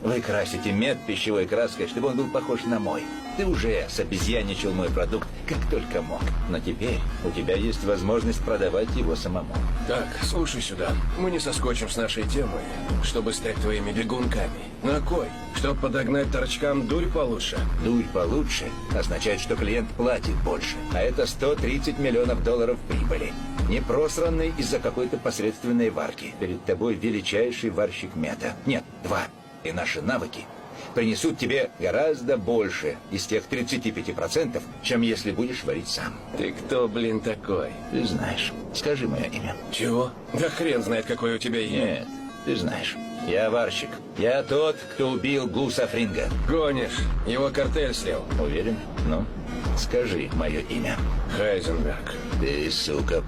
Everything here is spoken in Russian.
Вы красите мед пищевой краской, чтобы он был похож на мой. Ты уже собезьяничал мой продукт, как только мог. Но теперь у тебя есть возможность продавать его самому. Так, слушай сюда. Мы не соскочим с нашей темы, чтобы стать твоими бегунками. На кой? Чтоб подогнать торчкам дурь получше? Дурь получше означает, что клиент платит больше. А это 130 миллионов долларов прибыли. Не просранный из-за какой-то посредственной варки. Перед тобой величайший варщик меда. Нет, два. И наши навыки принесут тебе гораздо больше из тех 35%, чем если будешь варить сам. Ты кто, блин, такой? Ты знаешь. Скажи мое имя. Чего? Да хрен знает, какое у тебя имя. Нет, ты знаешь. Я варщик. Я тот, кто убил Гуса Фринга. Гонишь. Его картель слил. Уверен? Ну, скажи мое имя. Хайзенберг. Ты, сука.